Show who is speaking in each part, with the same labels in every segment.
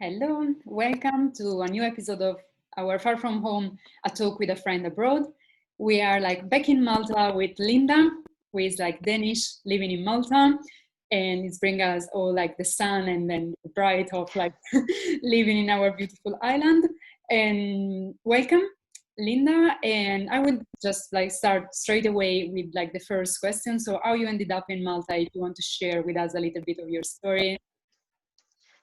Speaker 1: Hello, welcome to a new episode of our Far From Home, a talk with a friend abroad. We are back in Malta with Linda, who is Danish, living in Malta, and it's bring us all the sun and then the bright of living in our beautiful island. And welcome, Linda. And I would just start straight away with the first question. So, how you ended up in Malta? If you want to share with us a little bit of your story.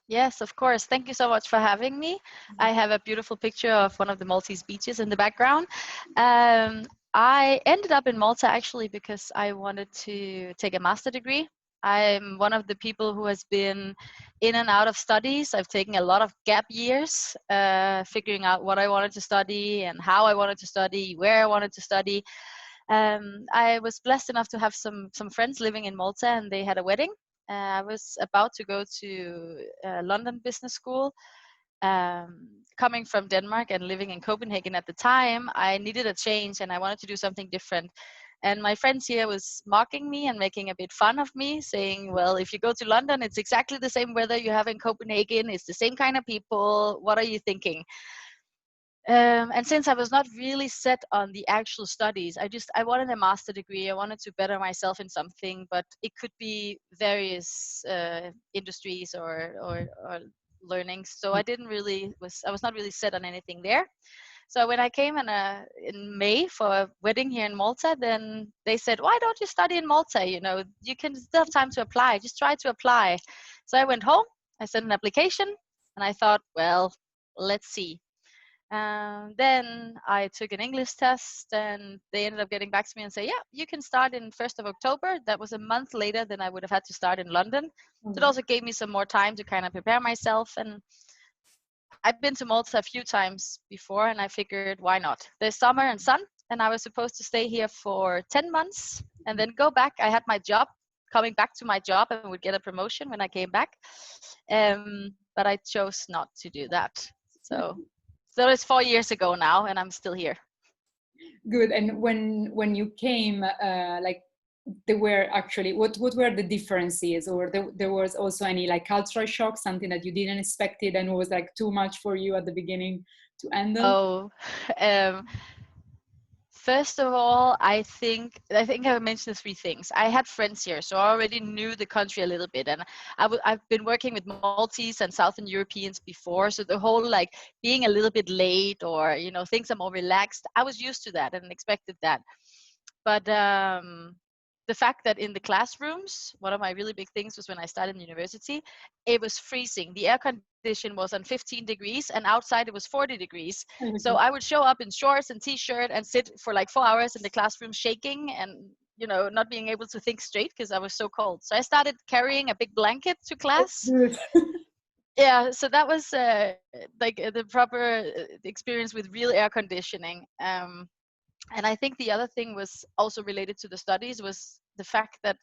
Speaker 2: Yes, of course. Thank you so much for having me. I have a beautiful picture of one of the Maltese beaches in the background. I ended up in Malta actually because I wanted to take a master degree. I'm one of the people who has been in and out of studies. I've taken a lot of gap years, figuring out what I wanted to study and how I wanted to study, where I wanted to study. I was blessed enough to have some friends living in Malta, and they had a wedding. I was about to go to London Business School. Coming from Denmark and living in Copenhagen at the time, I needed a change and I wanted to do something different. And my friends here was mocking me and making a bit fun of me, saying, well, if you go to London, it's exactly the same weather you have in Copenhagen. It's the same kind of people. What are you thinking? And since I was not really set on the actual studies, I wanted a master degree. I wanted to better myself in something, but it could be various industries or learnings. So I was not really set on anything there. So when I came in May for a wedding here in Malta, then they said, why don't you study in Malta? You know, you can still have time to apply. Just try to apply. So I went home, I sent an application, and I thought, well, let's see. Then I took an English test, and they ended up getting back to me and say, yeah, you can start in 1st of October. That was a month later than I would have had to start in London. So it also gave me some more time to kind of prepare myself. And I've been to Malta a few times before, and I figured, why not? There's summer and sun, and I was supposed to stay here for 10 months and then go back. I had my job, coming back to my job, and would get a promotion when I came back. But I chose not to do that. So it's 4 years ago now, and I'm still here.
Speaker 1: Good. And when you came, there were actually what were the differences, or there was also any cultural shock, something that you didn't expect it and was too much for you at the beginning to handle?
Speaker 2: Oh, first of all, I think I mentioned three things. I had friends here, so I already knew the country a little bit, and I've been working with Maltese and Southern Europeans before, so the whole being a little bit late, or things are more relaxed. I was used to that and expected that. But the fact that in the classrooms, one of my really big things was when I started in university, it was freezing. The air condition was on 15 degrees and outside it was 40 degrees. So I would show up in shorts and t-shirt and sit for 4 hours in the classroom shaking and not being able to think straight because I was so cold. So I started carrying a big blanket to class. Yeah, so that was the proper experience with real air conditioning. And I think the other thing was also related to the studies was the fact that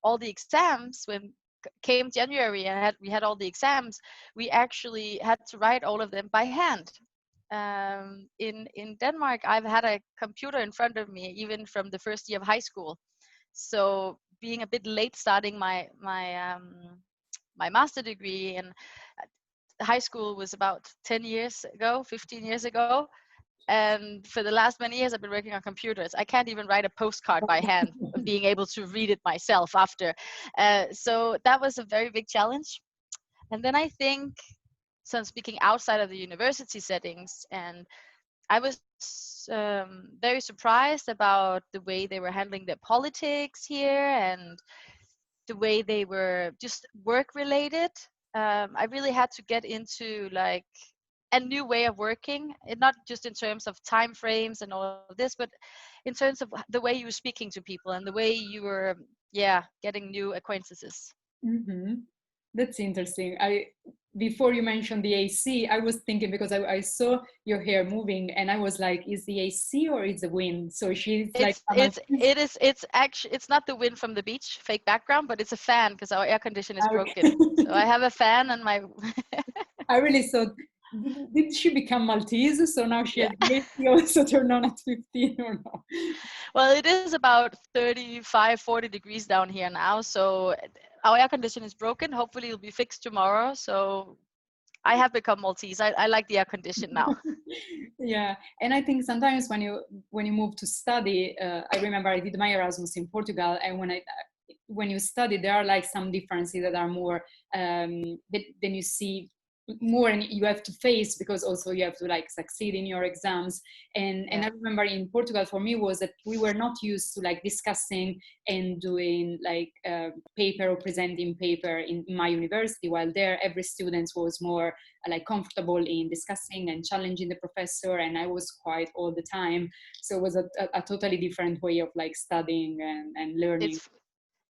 Speaker 2: all the exams, when came January and we had all the exams, we actually had to write all of them by hand. In Denmark, I've had a computer in front of me even from the first year of high school. So being a bit late starting my master degree, and high school was about 10 years ago, 15 years ago. And for the last many years, I've been working on computers. I can't even write a postcard by hand, being able to read it myself after. So that was a very big challenge. And then I think, so I'm speaking outside of the university settings, and I was very surprised about the way they were handling their politics here and the way they were just work related. I really had to get into a new way of working, not just in terms of time frames and all of this, but in terms of the way you were speaking to people and the way you were getting new acquaintances.
Speaker 1: Mm-hmm. That's interesting. Before you mentioned the AC, I was thinking, because I saw your hair moving and I was like, is the AC or is the wind? So she's
Speaker 2: it's actually, it's not the wind from the beach, fake background, but it's a fan because our air conditioner is broken. So I have a fan and my
Speaker 1: I really thought, did she become Maltese? So now she has the AC also turned on at 15 or no?
Speaker 2: Well, it is about 35, 40 degrees down here now. So our air conditioner is broken. Hopefully it'll be fixed tomorrow. So I have become Maltese. I like the air condition now.
Speaker 1: Yeah, and I think sometimes when you move to study, I remember I did my Erasmus in Portugal, and when you study, there are like some differences that are more than you see more, and you have to face, because also you have to like succeed in your exams. And
Speaker 2: Yeah.
Speaker 1: I remember in Portugal, for me, was that we were not used to like discussing and doing like paper or presenting paper in my university, while there every student was more like comfortable in discussing and challenging the professor, and I was quiet all the time. So it was a totally different way of like studying and learning.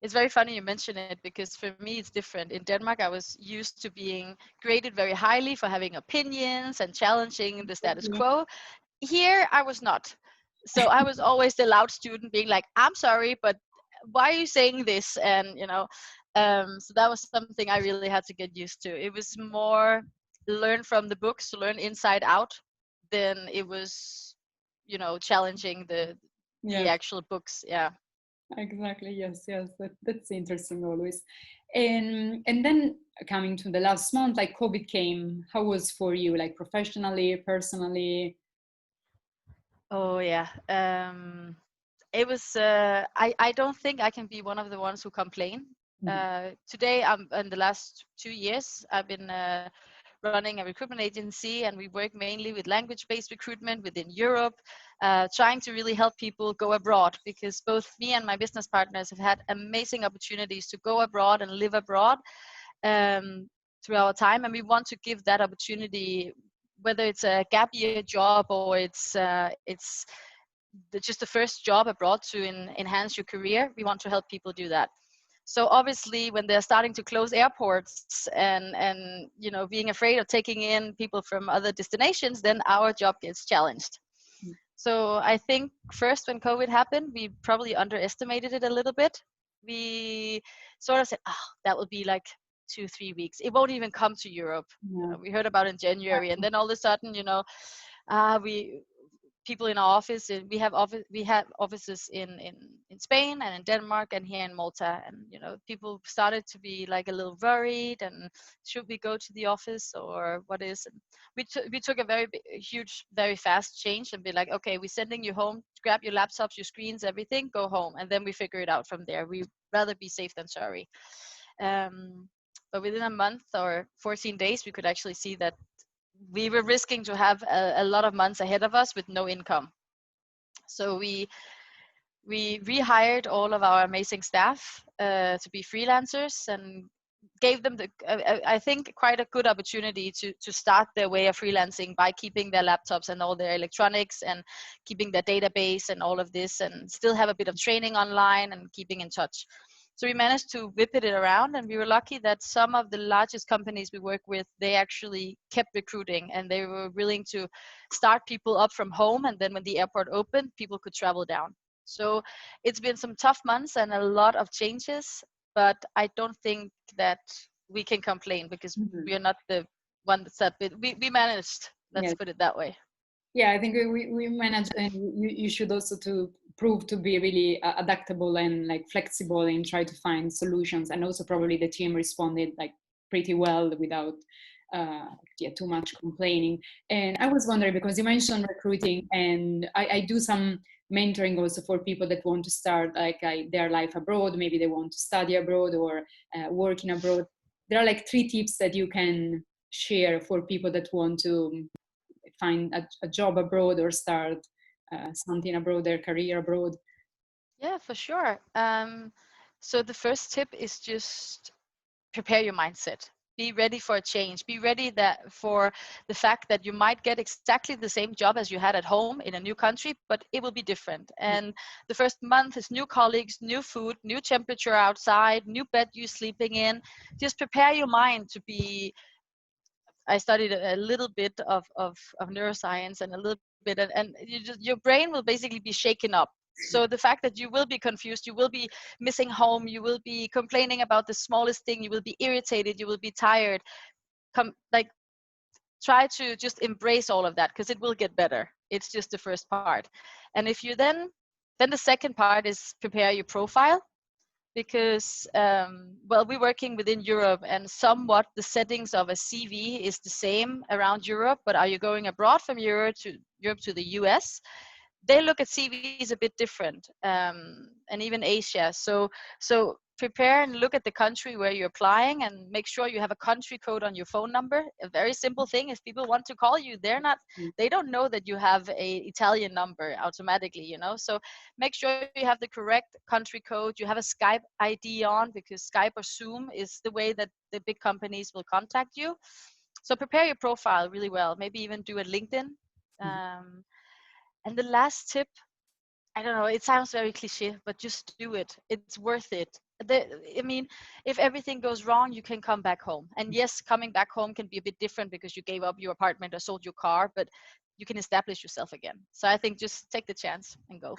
Speaker 2: It's very funny you mention it, because for me it's different. In Denmark, I was used to being graded very highly for having opinions and challenging the status quo. Here, I was not. So I was always the loud student being like, I'm sorry, but why are you saying this? And, so that was something I really had to get used to. It was more learn from the books, learn inside out, than it was, challenging the
Speaker 1: Yes,
Speaker 2: actual books. Yeah.
Speaker 1: exactly. Yes, yes. That's interesting always. And then coming to the last month, like COVID came. How was for you, like professionally, personally?
Speaker 2: Oh, yeah. It was, I don't think I can be one of the ones who complain.
Speaker 1: Mhm.
Speaker 2: Today, in the last 2 years, I've been running a recruitment agency, and we work mainly with language-based recruitment within Europe, trying to really help people go abroad, because both me and my business partners have had amazing opportunities to go abroad and live abroad through our time, and we want to give that opportunity, whether it's a gap year job or it's just the first job abroad to enhance your career. We want to help people do that. So obviously, when they're starting to close airports and being afraid of taking in people from other destinations, then our job gets challenged. So I think first, when COVID happened, we probably underestimated it a little bit. We sort of said, oh, that will be like 2-3 weeks. It won't even come to Europe.
Speaker 1: Yeah.
Speaker 2: We heard about it in January, and then all of a sudden, we people in our office, we have offices in Spain and in Denmark and here in Malta, and people started to be like a little worried, and should we go to the office or what is. And we took a huge, very fast change and be like, okay, we're sending you home, grab your laptops, your screens, everything, go home, and then we figure it out from there. We rather be safe than sorry. But within a month or 14 days, we could actually see that we were risking to have a lot of months ahead of us with no income. So we rehired all of our amazing staff to be freelancers, and gave them I think quite a good opportunity to start their way of freelancing by keeping their laptops and all their electronics, and keeping their database and all of this, and still have a bit of training online and keeping in touch. So we managed to whip it around, and we were lucky that some of the largest companies we work with, they actually kept recruiting, and they were willing to start people up from home, and then when the airport opened, people could travel down. So it's been some tough months and a lot of changes, but I don't think that we can complain, because
Speaker 1: Mhm.
Speaker 2: we are not the one that's up. We managed. Let's
Speaker 1: Yes.
Speaker 2: put it that way.
Speaker 1: Yeah, I think we manage, and you should also to prove to be really adaptable and like flexible, and try to find solutions. And also probably the team responded like pretty well without yeah, too much complaining. And I was wondering, because you mentioned recruiting, and I do some mentoring also for people that want to start like their life abroad. Maybe they want to study abroad or working abroad. There are like 3 tips that you can share for people that want to find a job abroad or start something abroad, their career abroad.
Speaker 2: Yeah, for sure. So the first tip is just prepare your mindset. Be ready for a change. Be ready for the fact that you might get exactly the same job as you had at home in a new country, but it will be different. And the first month is new colleagues, new food, new temperature outside, new bed you're sleeping in. Just prepare your mind to be. I studied a little bit of neuroscience and a little bit, and your brain will basically be shaken up. So the fact that you will be confused, you will be missing home, you will be complaining about the smallest thing, you will be irritated, you will be tired. Like, try to just embrace all of that, because it will get better. It's just the first part. And if you then the second part is prepare your profile. because well, we're working within Europe, and somewhat the settings of a CV is the same around Europe, but are you going abroad from Europe to the US, they look at CVs a bit different, and even Asia. So prepare and look at the country where you're applying, and make sure you have a country code on your phone number. A very simple thing. If people want to call you, they don't know that you have a Italian number automatically, So make sure you have the correct country code. You have a Skype ID on, because Skype or Zoom is the way that the big companies will contact you. So prepare your profile really well. Maybe even do a LinkedIn. And the last tip, I don't know, it sounds very cliche, but just do it. It's worth it. I mean, if everything goes wrong, you can come back home. And yes, coming back home can be a bit different because you gave up your apartment or sold your car, but you can establish yourself again. So I think just take the chance and go.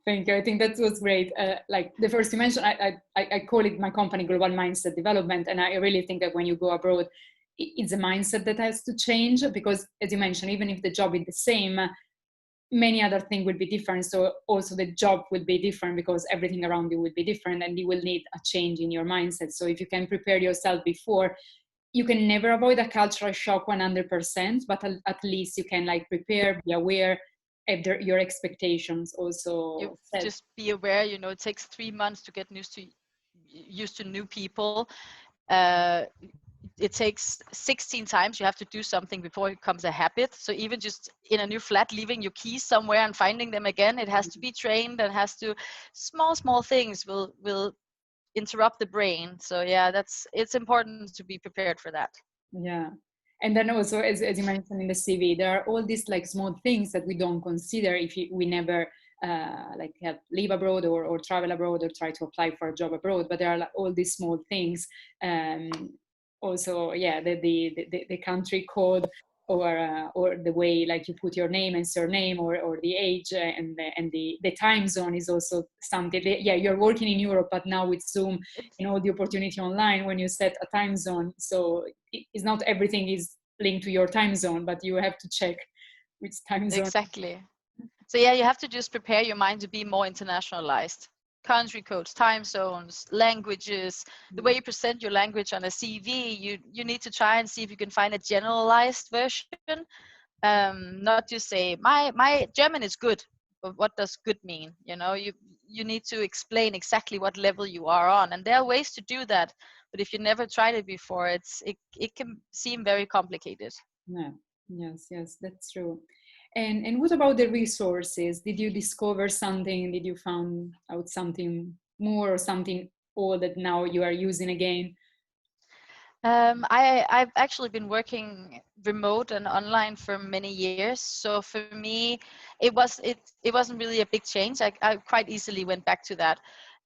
Speaker 1: Thank you. I think that was great. Like the first you mentioned, I call it my company Global Mindset Development. And I really think that when you go abroad, it's a mindset that has to change, because as you mentioned, even if the job is the same, many other things will be different. So also the job will be different, because everything around you will be different, and you will need a change in your mindset. So if you can prepare yourself before, you can never avoid a cultural shock 100%, but at least you can like prepare, be aware of your expectations also.
Speaker 2: You just be aware, it takes 3 months to get used to new people. It takes 16 times you have to do something before it becomes a habit. So even just in a new flat, leaving your keys somewhere and finding them again, it has to be trained, and small things will interrupt the brain. So yeah, it's important to be prepared for that.
Speaker 1: Yeah. And then also, as you mentioned in the CV, there are all these like small things that we don't consider if we never like live abroad or travel abroad or try to apply for a job abroad. But there are like all these small things. Also, yeah, the country code, or the way like you put your name and surname, or the age, and the time zone is also something. Yeah, you're working in Europe, but now with Zoom and all the opportunity online, when you set a time zone, so it's not everything is linked to your time zone, but you have to check which time zone.
Speaker 2: Exactly. So yeah, you have to just prepare your mind to be more internationalized. Country codes, time zones, languages, the way you present your language on a CV, you need to try and see if you can find a generalized version. Not just say my German is good, but what does good mean? You need to explain exactly what level you are on, and there are ways to do that. But if you never tried it before, it can seem very complicated.
Speaker 1: Yeah. Yes, that's true. And what about the resources? Did you discover something? Did you find out something more, or something old that now you are using again?
Speaker 2: I've actually been working remote and online for many years. So for me, it wasn't really a big change. I quite easily went back to that.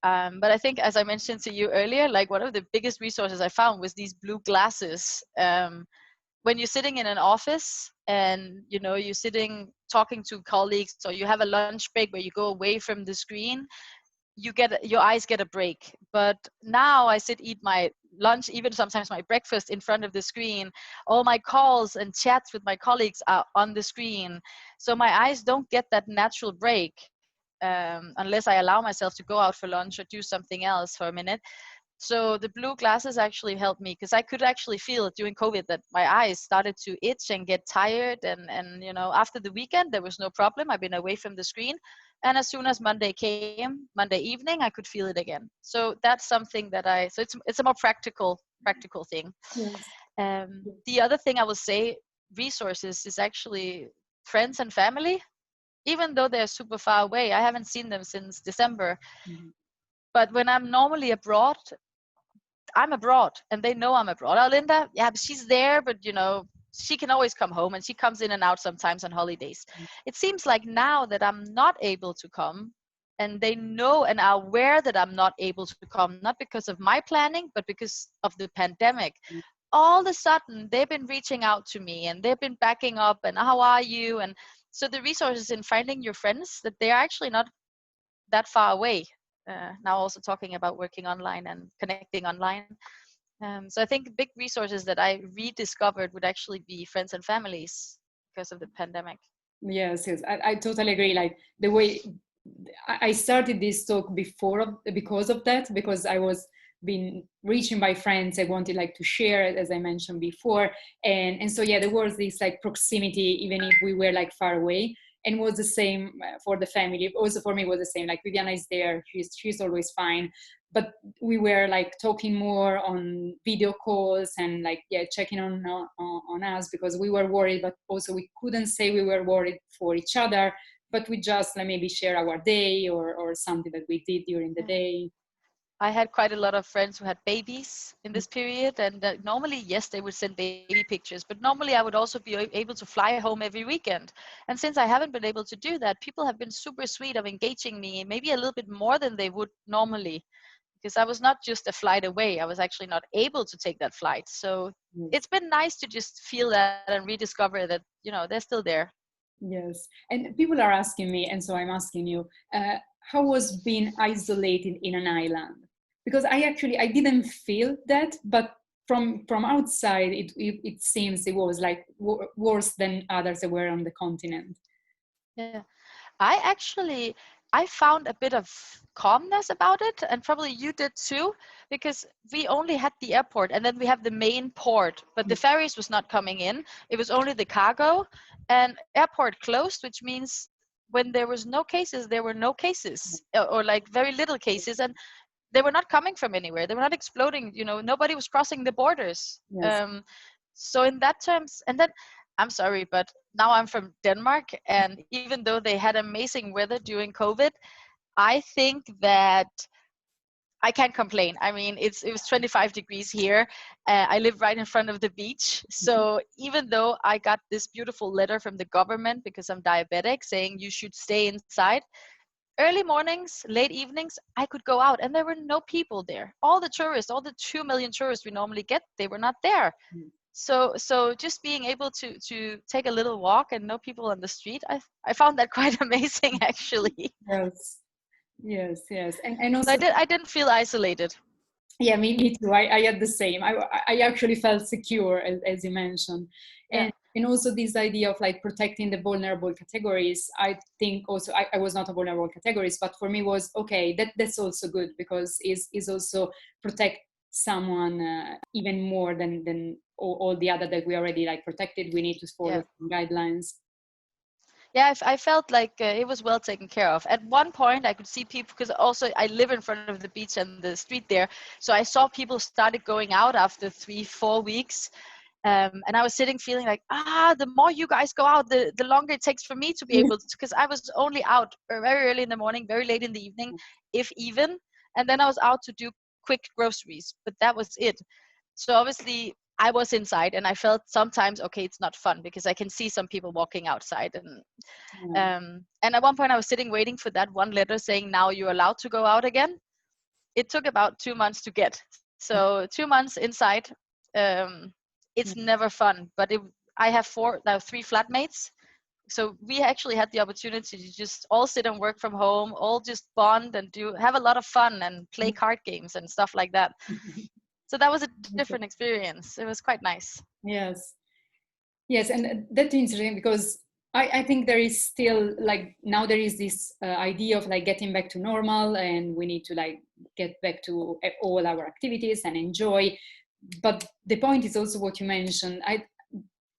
Speaker 2: But I think, as I mentioned to you earlier, like one of the biggest resources I found was these blue glasses. When you're sitting in an office and you're sitting talking to colleagues, or you have a lunch break where you go away from the screen, your eyes get a break. But now I eat my lunch, even sometimes my breakfast, in front of the screen. All my calls and chats with my colleagues are on the screen, so my eyes don't get that natural break, unless I allow myself to go out for lunch or do something else for a minute. So the blue glasses actually helped me, because I could actually feel during COVID that my eyes started to itch and get tired. And after the weekend, there was no problem. I've been away from the screen. And as soon as Monday came, Monday evening, I could feel it again. So that's something so it's a more practical thing.
Speaker 1: Yes.
Speaker 2: The other thing I will say, resources, is actually friends and family. Even though they're super far away, I haven't seen them since December.
Speaker 1: Mm-hmm.
Speaker 2: But when I'm normally abroad, I'm abroad and they know I'm abroad. Oh, Linda, yeah, but she's there, but she can always come home, and she comes in and out sometimes on holidays. It seems like now that I'm not able to come, and they know and are aware that I'm not able to come, not because of my planning, but because of the pandemic. All of a sudden, they've been reaching out to me, and they've been backing up, and how are you? And so the resources in finding your friends, that they are actually not that far away. Now also talking about working online and connecting online. So I think big resources that I rediscovered would actually be friends and families because of the pandemic.
Speaker 1: Yes, I totally agree. Like the way I started this talk because of that, because I was being reaching by friends. I wanted like to share it, as I mentioned before, and so yeah, there was this like proximity, even if we were like far away. And was the same for the family. Also for me, was the same. Like Viviana is there; she's always fine. But we were like talking more on video calls and like yeah, checking on us, because we were worried, but also we couldn't say we were worried for each other, but we just like maybe share our day or something that we did during the
Speaker 2: Yeah.
Speaker 1: day.
Speaker 2: I had quite a lot of friends who had babies in this period, and normally, yes, they would send baby pictures, but normally I would also be able to fly home every weekend. And since I haven't been able to do that, people have been super sweet of engaging me, maybe a little bit more than they would normally, because I was not just a flight away. I was actually not able to take that flight. So
Speaker 1: Yes.
Speaker 2: it's been nice to just feel that and rediscover that, they're still there.
Speaker 1: Yes, and people are asking me, and so I'm asking you, how was being isolated in an island? Because I didn't feel that, but from outside, it seems it was like worse than others that were on the continent.
Speaker 2: Yeah. I found a bit of calmness about it, and probably you did too, because we only had the airport and then we have the main port, but the ferries was not coming in. It was only the cargo, and airport closed, which means when there was no cases, there were no cases, or like very little cases, and they were not coming from anywhere. They were not exploding. Nobody was crossing the borders.
Speaker 1: Yes.
Speaker 2: So in that terms, and then I'm sorry, but now I'm from Denmark, and even though they had amazing weather during COVID, I think that I can't complain. I mean, it was 25 degrees here. I live right in front of the beach. So even though I got this beautiful letter from the government because I'm diabetic saying you should stay inside, early mornings, late evenings, I could go out and there were no people there. All the tourists, all the 2 million tourists we normally get, they were not there. So just being able to take a little walk and no people on the street, I found that quite amazing actually.
Speaker 1: Yes, yes, and
Speaker 2: So
Speaker 1: also
Speaker 2: I didn't feel isolated.
Speaker 1: yeah, me too. I had the same. I actually felt secure, as you mentioned,
Speaker 2: Yeah.
Speaker 1: and also this idea of like protecting the vulnerable categories. I think also I was not a vulnerable categories, but for me was okay. That's also good, because is also protect someone even more than all the other that we already like protected. We need to follow
Speaker 2: Yeah.
Speaker 1: some guidelines.
Speaker 2: Yeah, I felt like it was well taken care of. At one point, I could see people, because also I live in front of the beach and the street there. So I saw people started going out after 3-4 weeks. And I was sitting feeling like, the more you guys go out, the longer it takes for me to be able to, because I was only out very early in the morning, very late in the evening, if even. And then I was out to do quick groceries, but that was it. So obviously I was inside and I felt sometimes, okay, it's not fun because I can see some people walking outside.
Speaker 1: Yeah.
Speaker 2: And at one point I was sitting waiting for that one letter saying, now you're allowed to go out again. It took about 2 months to get. So 2 months inside, um, it's never fun. But I have three flatmates. So we actually had the opportunity to just all sit and work from home, all just bond and have a lot of fun and play card games and stuff like that. So that was a different experience. It was quite nice.
Speaker 1: Yes. Yes, and that's interesting, because I think there is still like now there is this idea of like getting back to normal, and we need to like get back to all our activities and enjoy. But the point is also what you mentioned.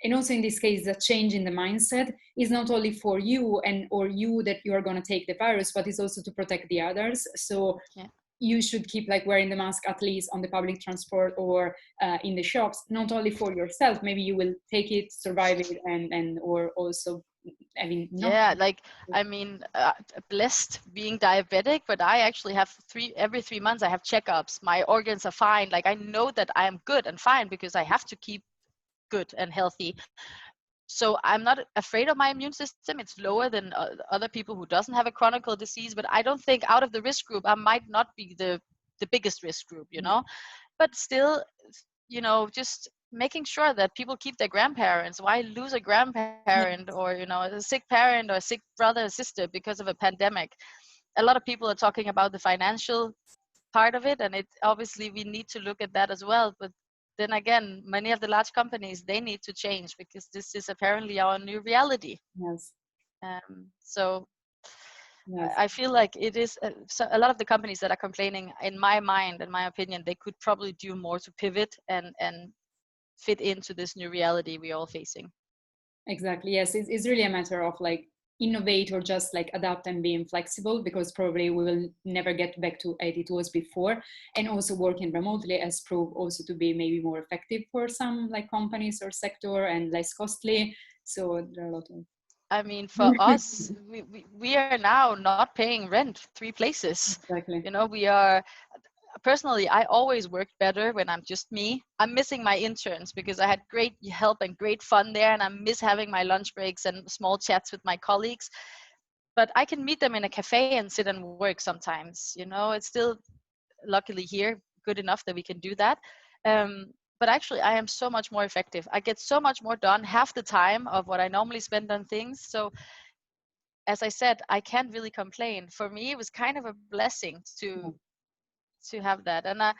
Speaker 1: And also in this case, the change in the mindset is not only for you and or you that you are going to take the virus, but it's also to protect the others. So
Speaker 2: Yeah.
Speaker 1: you should keep like wearing the mask, at least on the public transport or in the shops, not only for yourself. Maybe you will take it, survive it, and or also, I mean, not.
Speaker 2: Yeah, like I mean, blessed being diabetic, but I actually have every 3 months I have checkups. My organs are fine. Like I know that I am good and fine because I have to keep good and healthy. So I'm not afraid of my immune system. It's lower than other people who doesn't have a chronic disease. But I don't think out of the risk group, I might not be the biggest risk group, But still, just making sure that people keep their grandparents. Why lose a grandparent or a sick parent or a sick brother or sister because of a pandemic? A lot of people are talking about the financial part of it, and it obviously we need to look at that as well. But then again, many of the large companies, they need to change because this is apparently our new reality.
Speaker 1: Yes.
Speaker 2: So
Speaker 1: Yes.
Speaker 2: I feel like it is so a lot of the companies that are complaining, in my mind, in my opinion, they could probably do more to pivot and fit into this new reality we're all facing.
Speaker 1: Exactly. Yes, it's really a matter of like innovate or just like adapt and being flexible, because probably we will never get back to as it was before. And also working remotely has proved also to be maybe more effective for some like companies or sector and less costly. So there are a lot of
Speaker 2: I mean, for us, we are now not paying rent 3 places.
Speaker 1: exactly.
Speaker 2: You know, we are personally, I always worked better when I'm just me. I'm missing my interns because I had great help and great fun there, and I miss having my lunch breaks and small chats with my colleagues. But I can meet them in a cafe and sit and work sometimes. You know, it's still luckily here good enough that we can do that. But actually, I am so much more effective. I get so much more done half the time of what I normally spend on things. So as I said, I can't really complain. For me, it was kind of a blessing to have that. And I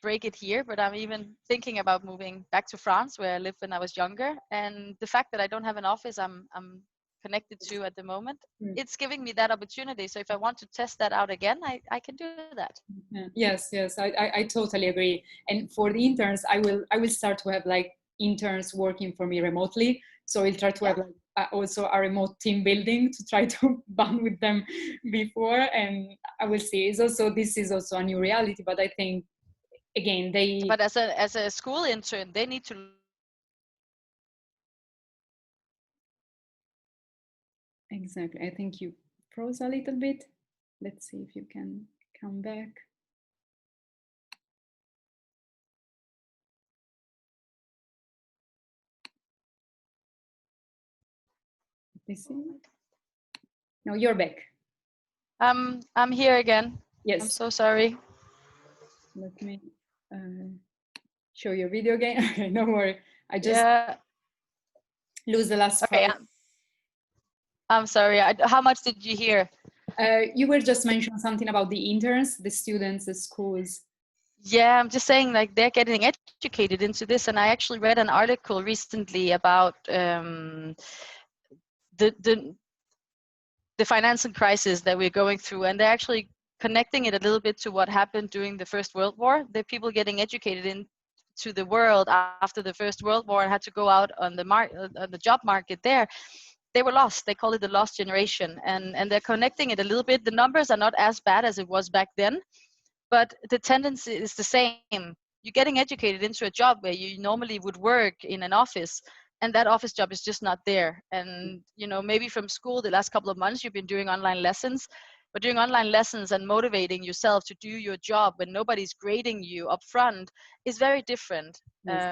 Speaker 2: break it here, but I'm even thinking about moving back to France, where I lived when I was younger. And the fact that I don't have an office I'm connected to at the moment,
Speaker 1: Mm.
Speaker 2: it's giving me that opportunity. So if I want to test that out again, I can do that.
Speaker 1: Yeah. Yes, yes, I totally agree. And for the interns, I will start to have like interns working for me remotely. So we'll try to
Speaker 2: Yeah.
Speaker 1: have like also a remote team building to try to bond with them before. And I will see. This is also a new reality, but I think again they
Speaker 2: But as a school intern, they need to
Speaker 1: exactly. I think you froze a little bit. Let's see if you can come back. Let me see. No, you're back.
Speaker 2: I'm here again. I'm
Speaker 1: Yes.
Speaker 2: so sorry.
Speaker 1: Let me show your video again. Okay, don't worry. I just
Speaker 2: Yeah.
Speaker 1: lose the last
Speaker 2: Okay.
Speaker 1: part.
Speaker 2: I'm sorry. How much did you hear?
Speaker 1: You were just mentioning something about the interns, the students, the schools.
Speaker 2: Yeah, I'm just saying, like, they're getting educated into this, and I actually read an article recently about the the financial crisis that we're going through, and they're actually connecting it a little bit to what happened during the First World War. The people getting educated into the world after the First World War and had to go out on the job market there. They were lost. They call it the lost generation, and they're connecting it a little bit. The numbers are not as bad as it was back then, but the tendency is the same. You're getting educated into a job where you normally would work in an office, and that office job is just not there. And maybe from school the last couple of months you've been doing online lessons, but doing online lessons and motivating yourself to do your job when nobody's grading you up front is very different.
Speaker 1: Yes.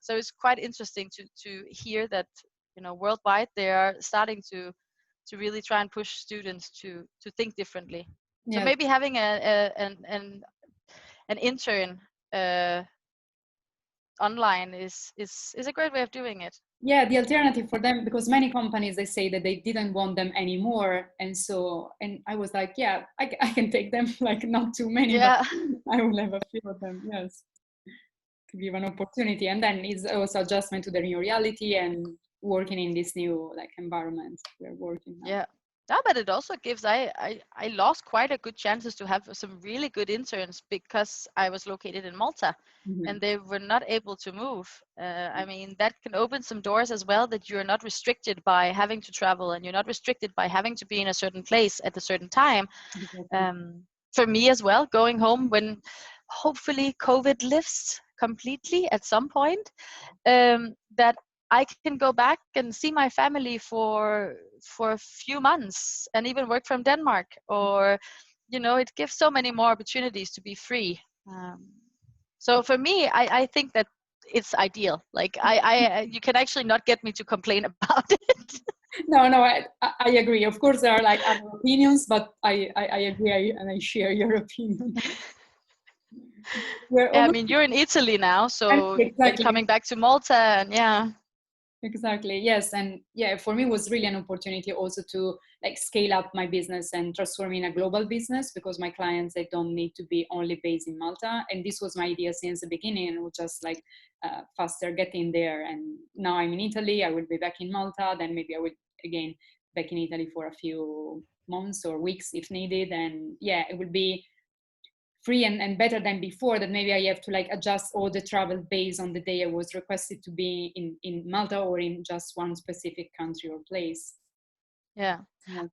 Speaker 2: So it's quite interesting to hear that worldwide they are starting to really try and push students to think differently. So
Speaker 1: Yes.
Speaker 2: maybe having an intern online is a great way of doing it.
Speaker 1: Yeah, the alternative for them, because many companies they say that they didn't want them anymore, and I was like, yeah, I can take them, like not too many, but
Speaker 2: Yeah.
Speaker 1: I will have a few of them. Yes, to give an opportunity, and then it's also adjustment to the new reality and working in this new like environment we're working now.
Speaker 2: Yeah. Yeah, but it also gives I lost quite a good chances to have some really good interns because I was located in Malta
Speaker 1: Mhm.
Speaker 2: and they were not able to move. I mean, that can open some doors as well, that you're not restricted by having to travel and you're not restricted by having to be in a certain place at a certain time.
Speaker 1: Exactly.
Speaker 2: For me as well, going home when hopefully COVID lifts completely at some point, that I can go back and see my family for a few months and even work from Denmark, or it gives so many more opportunities to be free. So for me, I think that it's ideal. Like you can actually not get me to complain about it.
Speaker 1: No, no, I agree. Of course, there are like other opinions, but I agree and I share your opinion. We're
Speaker 2: Yeah, I
Speaker 1: almost
Speaker 2: mean, you're in Italy now, so and
Speaker 1: exactly.
Speaker 2: coming back to Malta, and yeah.
Speaker 1: Exactly. Yes. And yeah, for me it was really an opportunity also to like scale up my business and transform in a global business, because my clients, they don't need to be only based in Malta. And this was my idea since the beginning, and it was just like faster getting there. And now I'm in Italy, I will be back in Malta, then maybe I will again back in Italy for a few months or weeks if needed. And yeah, it will be free and better than before, that maybe I have to like adjust all the travel based on the day I was requested to be in Malta or in just one specific country or place.
Speaker 2: Yeah.
Speaker 1: Yeah.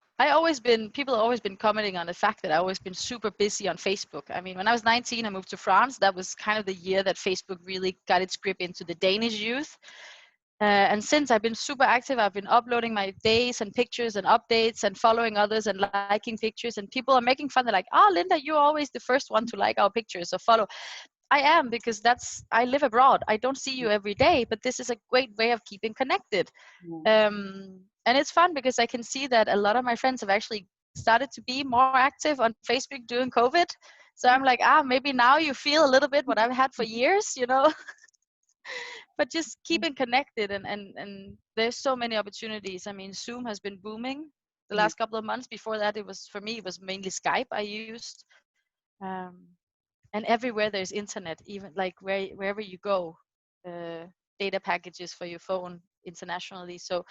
Speaker 2: People have always been commenting on the fact that I've always been super busy on Facebook. I mean, when I was 19, I moved to France. That was kind of the year that Facebook really got its grip into the Danish youth. And since I've been super active, I've been uploading my days and pictures and updates and following others and liking pictures. And people are making fun. They're like, "Oh, Linda, you're always the first one to like our pictures or follow." I am, because I live abroad. I don't see you every day, but this is a great way of keeping connected. And it's fun because I can see that a lot of my friends have actually started to be more active on Facebook during COVID. So I'm like, maybe now you feel a little bit what I've had for years, you know. But just keeping connected, and there's so many opportunities. I mean, Zoom has been booming the last couple of months. Before that, it was mainly Skype I used. And everywhere there's internet, even like wherever you go, data packages for your phone internationally. So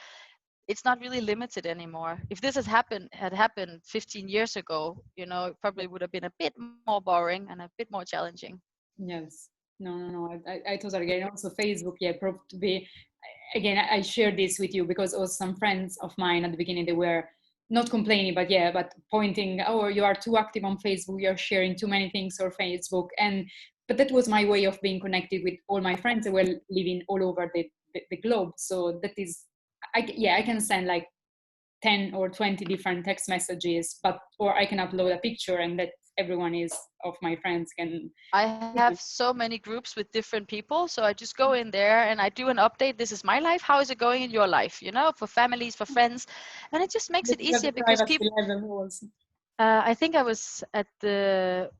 Speaker 2: it's not really limited anymore. If this had happened 15 years ago, you know, it probably would have been a bit more boring and a bit more challenging.
Speaker 1: Yes. No. I totally get it. Also, Facebook, yeah, proved to be. Again, I share this with you because also some friends of mine at the beginning, they were not complaining, but pointing, oh, you are too active on Facebook, you're sharing too many things on Facebook. But that was my way of being connected with all my friends that were living all over the globe. So that is, I can send like 10 or 20 different text messages, or I can upload a picture and that everyone is of my friends can.
Speaker 2: I have so many groups with different people, so I just go in there and I do an update. This is my life. How is it going in your life? You know, for families, for friends, and it just makes it easier because people. I think I was at the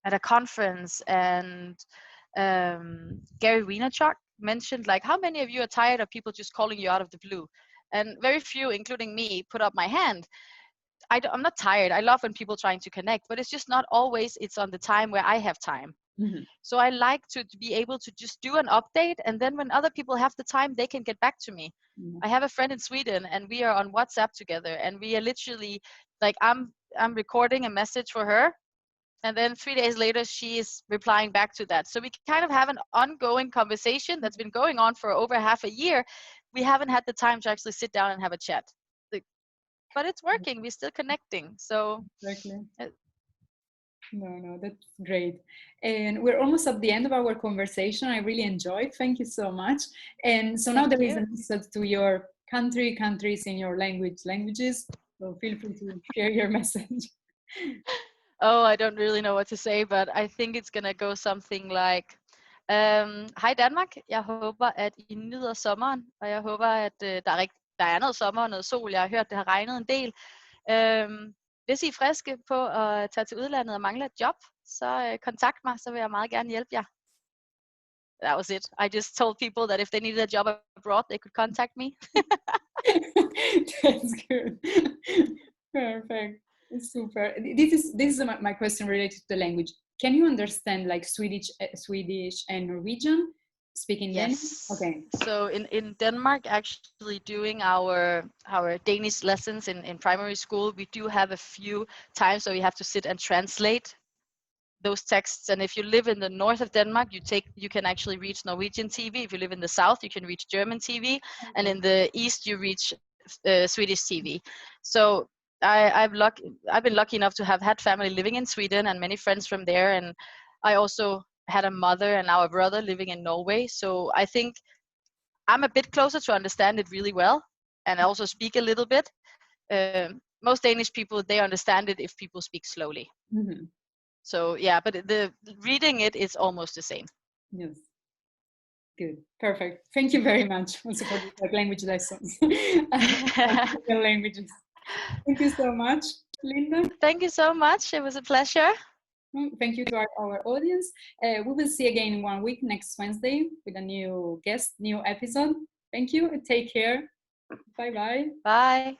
Speaker 2: at a conference, and Gary Vaynerchuk mentioned, like, how many of you are tired of people just calling you out of the blue? And very few, including me, put up my hand. I'm not tired. I love when people trying to connect, but it's just not always it's on the time where I have time.
Speaker 1: Mm-hmm.
Speaker 2: So I like to be able to just do an update, and then when other people have the time, they can get back to me.
Speaker 1: Mm-hmm.
Speaker 2: I have a friend in Sweden, and we are on WhatsApp together, and we are literally like, I'm recording a message for her, and then 3 days later she is replying back to that. So we kind of have an ongoing conversation that's been going on for over half a year. We haven't had the time to actually sit down and have a chat, but it's working. We're still connecting. So
Speaker 1: exactly. No, that's great. And we're almost at the end of our conversation. I really enjoyed. Thank you so much. And so now there is a message to your countries in your languages. So feel free to share your message.
Speaker 2: Oh, I don't really know what to say, but I think it's gonna go something like, hej Danmark, jeg håber, at I nyder sommeren, og jeg håber, at der er noget sommer og noget sol. Jeg har hørt, det har regnet en del. Hvis I er friske på at tage til udlandet og mangler et job, så kontakt mig, så vil jeg meget gerne hjælpe jer. That was it. I just told people that if they needed a job abroad, they could contact me.
Speaker 1: That's good. Perfect. Super. This is my question related to the language. Can you understand like Swedish and Norwegian? Speaking
Speaker 2: Yes.
Speaker 1: Danish? Okay.
Speaker 2: So in Denmark, actually doing our Danish lessons in primary school, we do have a few times where we have to sit and translate those texts. And if you live in the north of Denmark, you can actually reach Norwegian TV. If you live in the south, you can reach German TV, and in the east you reach Swedish TV. So I've been lucky enough to have had family living in Sweden and many friends from there, and I also had a mother and now a brother living in Norway. So I think I'm a bit closer to understand it really well, and I also speak a little bit. Most Danish people, they understand it if people speak slowly.
Speaker 1: Mm-hmm.
Speaker 2: So yeah, but the reading it is almost the same.
Speaker 1: Yes. Good. Perfect. Thank you very much also for the language lessons. Languages. Thank you so much, Linda.
Speaker 2: Thank you so much. It was a pleasure.
Speaker 1: Thank you to our audience. We will see again in 1 week, next Wednesday, with a new guest, new episode. Thank you. Take care. Bye-bye.
Speaker 2: Bye.